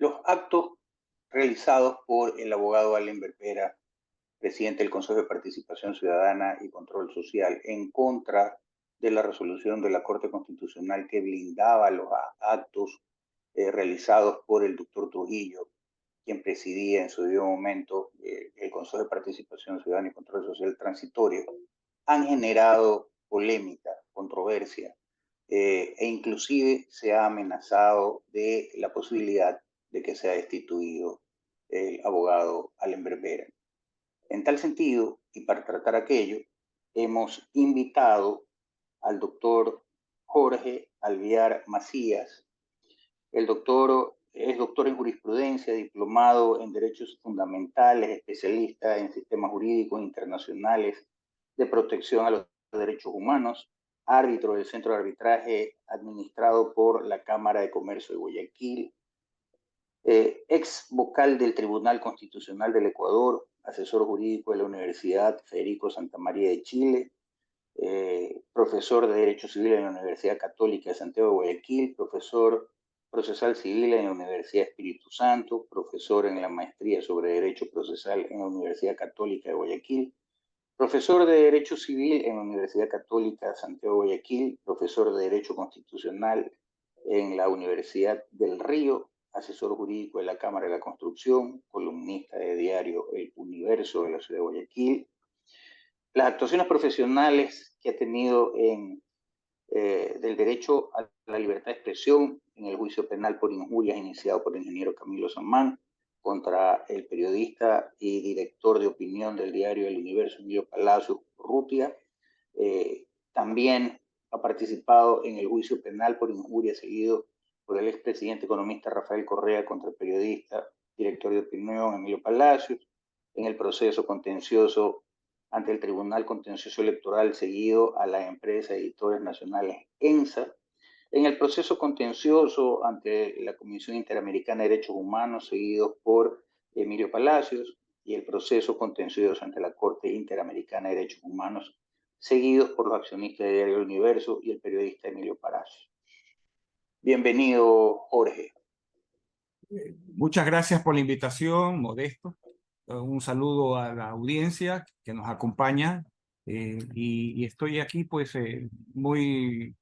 Los actos realizados por el abogado Allen Berbera, presidente del Consejo de Participación Ciudadana y Control Social, en contra de la resolución de la Corte Constitucional que blindaba los actos realizados por el doctor Trujillo, quien presidía en su debido momento el Consejo de Participación Ciudadana y Control Social transitorio, han generado polémica, controversia, e inclusive se ha amenazado de la posibilidad de que sea destituido el abogado Allen Berbera. En tal sentido, y para tratar aquello, hemos invitado al doctor Jorge Alvear Macías. El doctor es doctor en jurisprudencia, diplomado en derechos fundamentales, especialista en sistemas jurídicos internacionales de protección a los derechos humanos, árbitro del Centro de Arbitraje administrado por la Cámara de Comercio de Guayaquil, ex vocal del Tribunal Constitucional del Ecuador, asesor jurídico de la Universidad Federico Santa María de Chile, profesor de Derecho Civil en la Universidad Católica de Santiago de Guayaquil, profesor procesal civil en la Universidad Espíritu Santo, profesor en la maestría sobre Derecho Procesal en la Universidad Católica de Guayaquil, profesor de Derecho Civil en la Universidad Católica de Santiago de Guayaquil, profesor de Derecho Constitucional en la Universidad del Río, asesor jurídico de la Cámara de la Construcción, columnista de diario El Universo de la Ciudad de Guayaquil. Las actuaciones profesionales que ha tenido del derecho a la libertad de expresión en el juicio penal por injurias iniciado por el ingeniero Camilo Samán contra el periodista y director de opinión del diario El Universo, Emilio Palacios Urrutia. También ha participado en el juicio penal por injuria seguido por el expresidente economista Rafael Correa contra el periodista, director de opinión Emilio Palacios, en el proceso contencioso ante el Tribunal Contencioso Electoral seguido a la empresa Editores Nacionales ENSA, en el proceso contencioso ante la Comisión Interamericana de Derechos Humanos seguido por Emilio Palacios y el proceso contencioso ante la Corte Interamericana de Derechos Humanos seguidos por los accionistas de Diario El Universo y el periodista Emilio Palacios. Bienvenido, Jorge. Muchas gracias por la invitación, Modesto. Un saludo a la audiencia que nos acompaña y estoy aquí pues muy,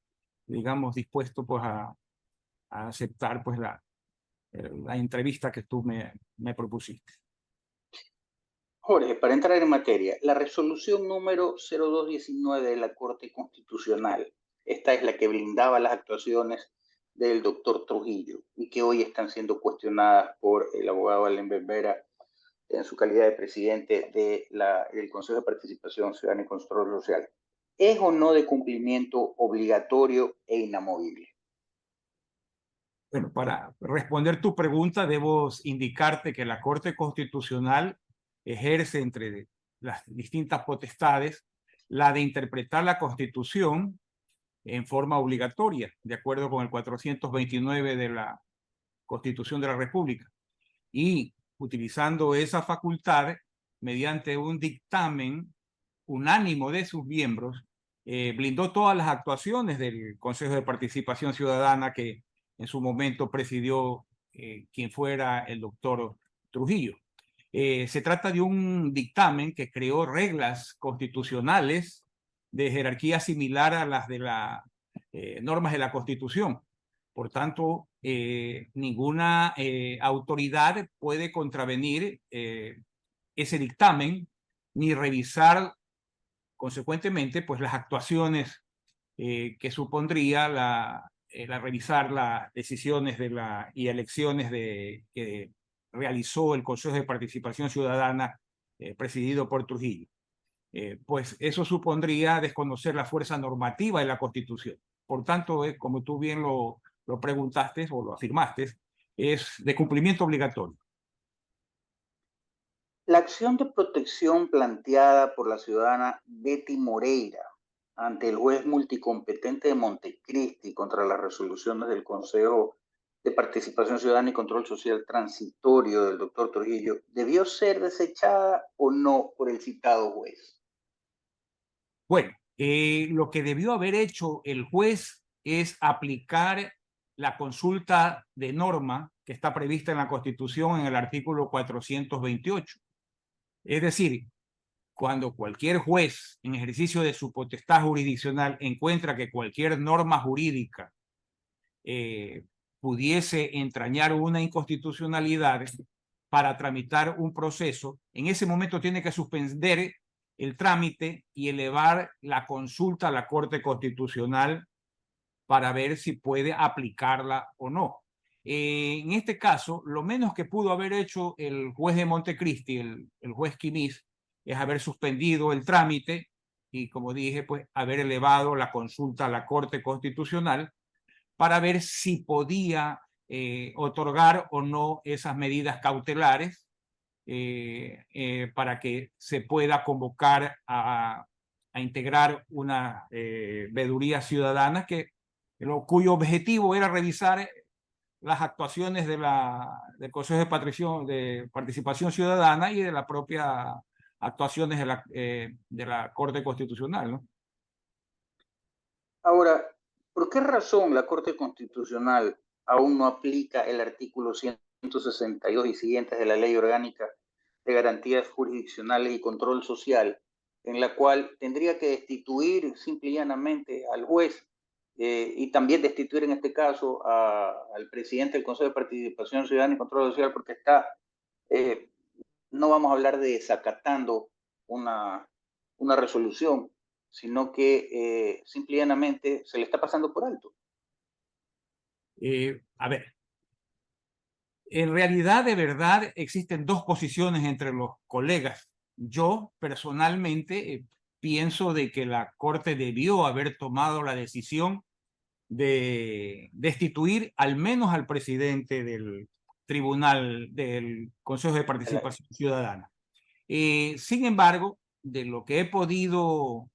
digamos, dispuesto pues a aceptar pues la entrevista que tú me propusiste. Jorge, para entrar en materia, la resolución número 0219 de la Corte Constitucional, esta es la que blindaba las actuaciones del doctor Trujillo y que hoy están siendo cuestionadas por el abogado Allen Berbera en su calidad de presidente del Consejo de Participación Ciudadana y Control Social. ¿Es o no de cumplimiento obligatorio e inamovible? Bueno, para responder tu pregunta, debo indicarte que la Corte Constitucional ejerce entre las distintas potestades la de interpretar la Constitución en forma obligatoria, de acuerdo con el 429 de la Constitución de la República. Y utilizando esa facultad, mediante un dictamen unánimo de sus miembros, blindó todas las actuaciones del Consejo de Participación Ciudadana que en su momento presidió quien fuera el doctor Trujillo. Se trata de un dictamen que creó reglas constitucionales de jerarquía similar a las de las normas de la Constitución. Por tanto, ninguna autoridad puede contravenir ese dictamen ni revisar consecuentemente pues las actuaciones que supondría revisar las decisiones y elecciones que realizó el Consejo de Participación Ciudadana presidido por Trujillo. Pues eso supondría desconocer la fuerza normativa de la Constitución. Por tanto, como tú bien lo preguntaste o lo afirmaste, es de cumplimiento obligatorio. La acción de protección planteada por la ciudadana Betty Moreira ante el juez multicompetente de Montecristi contra las resoluciones del Consejo de Participación Ciudadana y Control Social transitorio del doctor Trujillo, ¿debió ser desechada o no por el citado juez? Bueno, lo que debió haber hecho el juez es aplicar la consulta de norma que está prevista en la Constitución en el artículo 428. Es decir, cuando cualquier juez en ejercicio de su potestad jurisdiccional encuentra que cualquier norma jurídica pudiese entrañar una inconstitucionalidad para tramitar un proceso, en ese momento tiene que suspender el trámite y elevar la consulta a la Corte Constitucional para ver si puede aplicarla o no. En este caso, lo menos que pudo haber hecho el juez de Montecristi, el juez Quimís, es haber suspendido el trámite y, como dije, pues haber elevado la consulta a la Corte Constitucional para ver si podía otorgar o no esas medidas cautelares para que se pueda convocar a integrar una veeduría ciudadana cuyo objetivo era revisar las actuaciones del Consejo de Participación Ciudadana y de las propias actuaciones de la Corte Constitucional, ¿no? Ahora, ¿por qué razón la Corte Constitucional aún no aplica el artículo 162 y siguientes de la Ley Orgánica de Garantías Jurisdiccionales y Control Social, en la cual tendría que destituir simple y llanamente al juez y también destituir en este caso al presidente del Consejo de Participación Ciudadana y Control Social, porque eh, no vamos a hablar de desacatando una resolución, sino que simple y llanamente se le está pasando por alto? A ver, en realidad, de verdad, existen dos posiciones entre los colegas. Yo, personalmente, pienso de que la Corte debió haber tomado la decisión de destituir al menos al presidente del Tribunal del Consejo de Participación Ciudadana. Sin embargo, de lo que he podido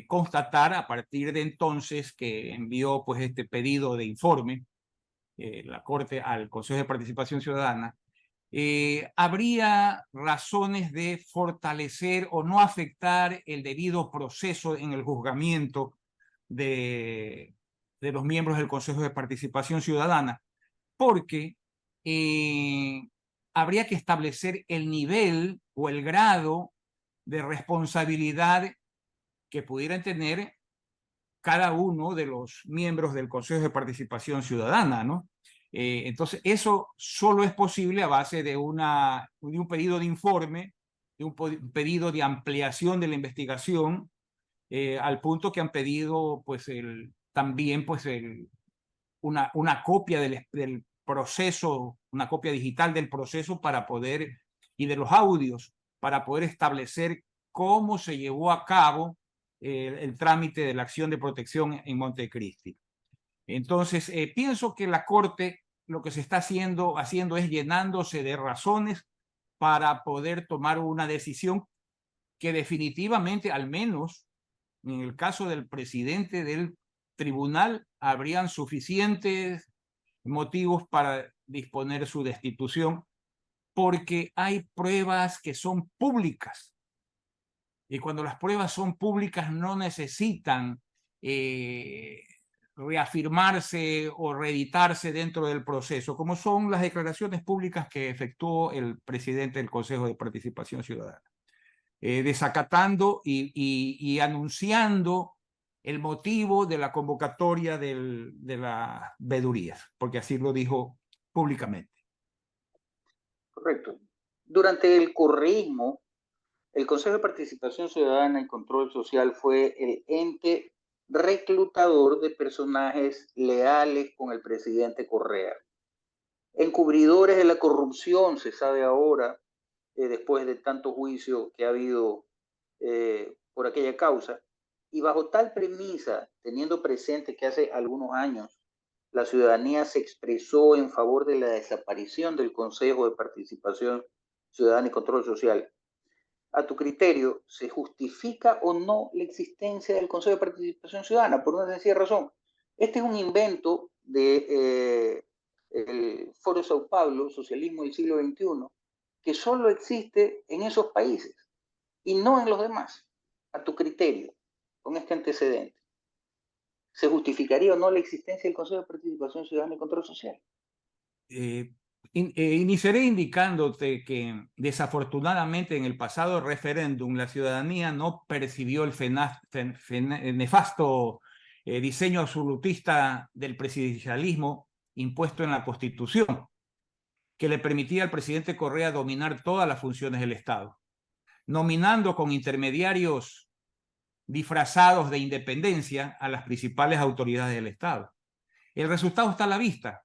constatar a partir de entonces que envió pues este pedido de informe la Corte al Consejo de Participación Ciudadana, habría razones de fortalecer o no afectar el debido proceso en el juzgamiento de los miembros del Consejo de Participación Ciudadana, porque habría que establecer el nivel o el grado de responsabilidad que pudieran tener cada uno de los miembros del Consejo de Participación Ciudadana, ¿no? Entonces, eso solo es posible a base de un pedido de informe, de un pedido de ampliación de la investigación, al punto que han pedido pues, también pues, una copia del proceso, una copia digital del proceso para poder, y de los audios, para poder establecer cómo se llevó a cabo el trámite de la acción de protección en Montecristi. Entonces, pienso que la Corte lo que se está haciendo es llenándose de razones para poder tomar una decisión que definitivamente, al menos en el caso del presidente del tribunal, habrían suficientes motivos para disponer su destitución, porque hay pruebas que son públicas. Y cuando las pruebas son públicas no necesitan reafirmarse o reeditarse dentro del proceso, como son las declaraciones públicas que efectuó el presidente del Consejo de Participación Ciudadana, desacatando y anunciando el motivo de la convocatoria de las veedurías, porque así lo dijo públicamente. Correcto. Durante el correísmo, el Consejo de Participación Ciudadana y Control Social fue el ente reclutador de personajes leales con el presidente Correa. Encubridores de la corrupción, se sabe ahora, después de tanto juicio que ha habido por aquella causa. Y bajo tal premisa, teniendo presente que hace algunos años la ciudadanía se expresó en favor de la desaparición del Consejo de Participación Ciudadana y Control Social, a tu criterio, ¿se justifica o no la existencia del Consejo de Participación Ciudadana? Por una sencilla razón. Este es un invento de el Foro de Sao Paulo, Socialismo del siglo XXI, que solo existe en esos países y no en los demás, a tu criterio, con este antecedente. ¿Se justificaría o no la existencia del Consejo de Participación Ciudadana y Control Social? Iniciaré indicándote que desafortunadamente en el pasado referéndum la ciudadanía no percibió el nefasto diseño absolutista del presidencialismo impuesto en la Constitución, que le permitía al presidente Correa dominar todas las funciones del Estado, nominando con intermediarios disfrazados de independencia a las principales autoridades del Estado. El resultado está a la vista.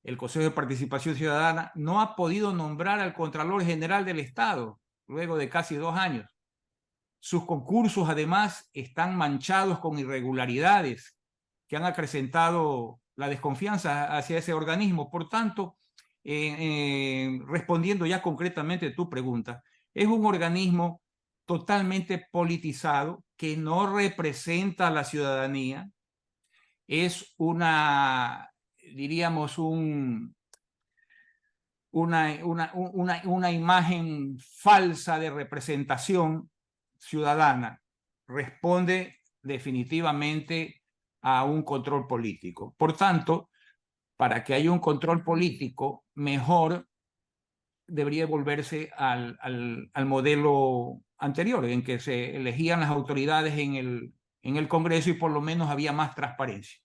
El Consejo de Participación Ciudadana no ha podido nombrar al Contralor General del Estado luego de casi 2 años. Sus concursos, además, están manchados con irregularidades que han acrecentado la desconfianza hacia ese organismo. Por tanto, respondiendo ya concretamente a tu pregunta, es un organismo totalmente politizado que no representa a la ciudadanía. Es diríamos, una imagen falsa de representación ciudadana. Responde definitivamente a un control político. Por tanto, para que haya un control político mejor, debería volverse al modelo anterior, en que se elegían las autoridades en el Congreso y por lo menos había más transparencia.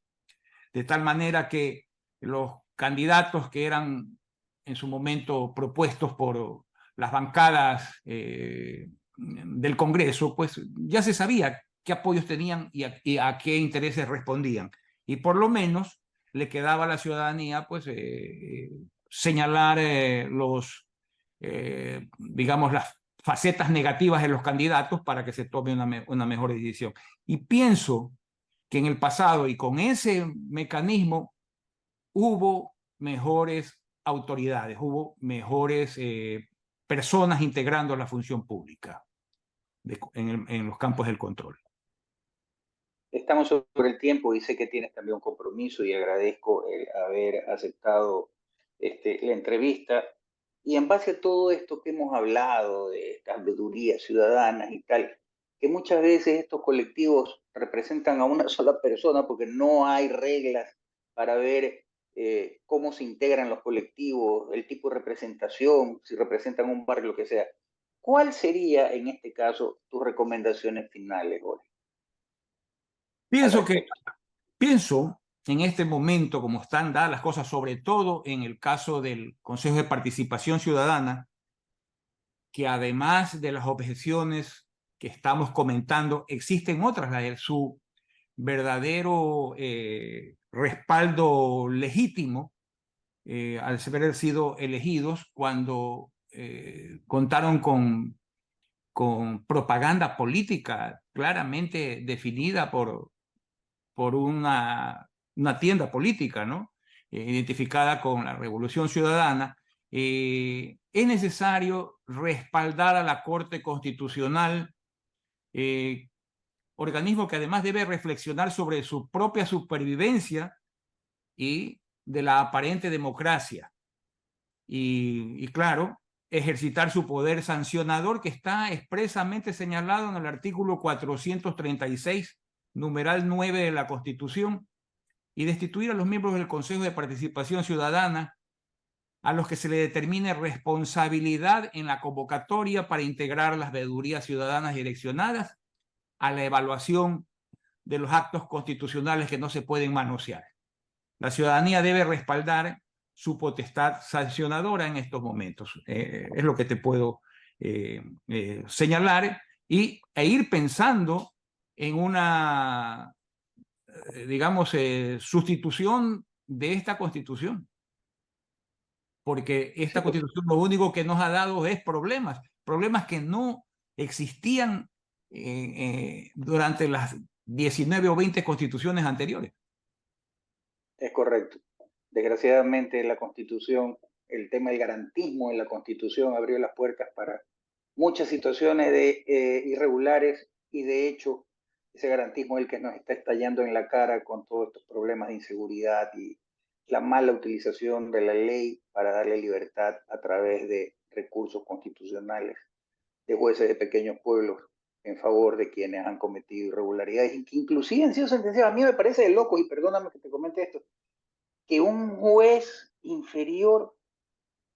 De tal manera que los candidatos que eran en su momento propuestos por las bancadas del Congreso, pues ya se sabía qué apoyos tenían y a qué intereses respondían. Y por lo menos le quedaba a la ciudadanía pues señalar digamos, las facetas negativas de los candidatos para que se tome una mejor decisión. Y pienso que en el pasado y con ese mecanismo hubo mejores autoridades, hubo mejores personas integrando la función pública en los campos del control. Estamos sobre el tiempo y sé que tienes también un compromiso y agradezco el haber aceptado la entrevista. Y en base a todo esto que hemos hablado de estas veedurías ciudadanas y tal, que muchas veces estos colectivos representan a una sola persona porque no hay reglas para ver cómo se integran los colectivos, el tipo de representación, si representan un barrio, lo que sea. ¿Cuál sería en este caso tus recomendaciones finales, Jorge, al respecto? Pienso en este momento, como están dadas las cosas, sobre todo en el caso del Consejo de Participación Ciudadana, que además de las objeciones que estamos comentando, existen otras, la de su verdadero respaldo legítimo al haber sido elegidos cuando contaron con propaganda política claramente definida por una tienda política, ¿no? Identificada con la Revolución Ciudadana. Es necesario respaldar a la Corte Constitucional, organismo que además debe reflexionar sobre su propia supervivencia y de la aparente democracia. Y claro, ejercitar su poder sancionador que está expresamente señalado en el artículo 436, numeral 9 de la Constitución, y destituir a los miembros del Consejo de Participación Ciudadana a los que se le determine responsabilidad en la convocatoria para integrar las veedurías ciudadanas direccionadas a la evaluación de los actos constitucionales que no se pueden manosear. La ciudadanía debe respaldar su potestad sancionadora en estos momentos. Es lo que te puedo señalar e ir pensando en una, digamos, sustitución de esta Constitución. Porque esta Sí, Constitución lo único que nos ha dado es problemas que no existían durante las 19 o 20 constituciones anteriores. es correcto. Desgraciadamente la Constitución, el tema del garantismo en la Constitución abrió las puertas para muchas situaciones de irregulares y de hecho ese garantismo es el que nos está estallando en la cara con todos estos problemas de inseguridad y la mala utilización de la ley para darle libertad a través de recursos constitucionales de jueces de pequeños pueblos en favor de quienes han cometido irregularidades y que inclusive han sido sentenciados. A mí me parece de loco, y perdóname que te comente esto, que un juez inferior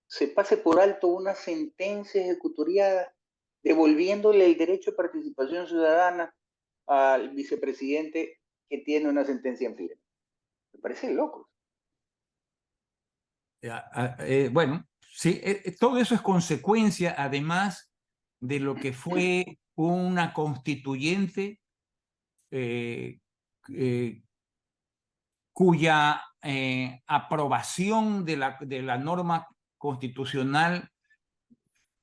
se pase por alto una sentencia ejecutoriada devolviéndole el derecho de participación ciudadana al vicepresidente que tiene una sentencia en firme. Me parece loco. Bueno, sí, todo eso es consecuencia, además, de lo que fue una constituyente cuya aprobación de la norma constitucional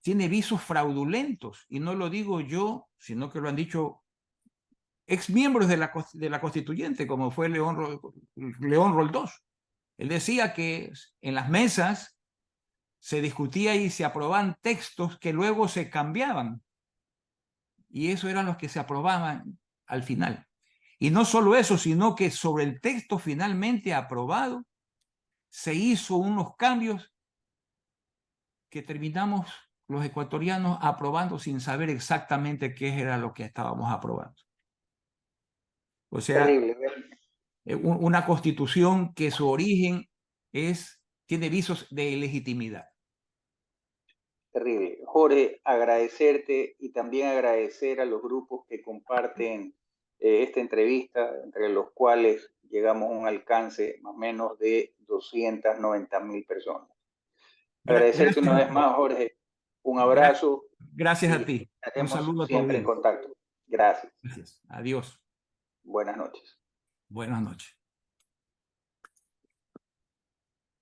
tiene visos fraudulentos, y no lo digo yo, sino que lo han dicho exmiembros de la constituyente, como fue León Roldós. Él decía que en las mesas se discutía y se aprobaban textos que luego se cambiaban, y eso eran los que se aprobaban al final. Y no solo eso, sino que sobre el texto finalmente aprobado se hizo unos cambios que terminamos los ecuatorianos aprobando sin saber exactamente qué era lo que estábamos aprobando. O sea, Terrible. una constitución que su origen tiene visos de ilegitimidad. Terrible. Jorge, agradecerte y también agradecer a los grupos que comparten esta entrevista, entre los cuales llegamos a un alcance más o menos de 290.000 personas. Agradecerte una vez más, Jorge. Un abrazo. Gracias a Y ti. Un estaremos saludo a tu siempre en audiencia. contacto. Gracias. Gracias. Adiós. Buenas noches. Buenas noches.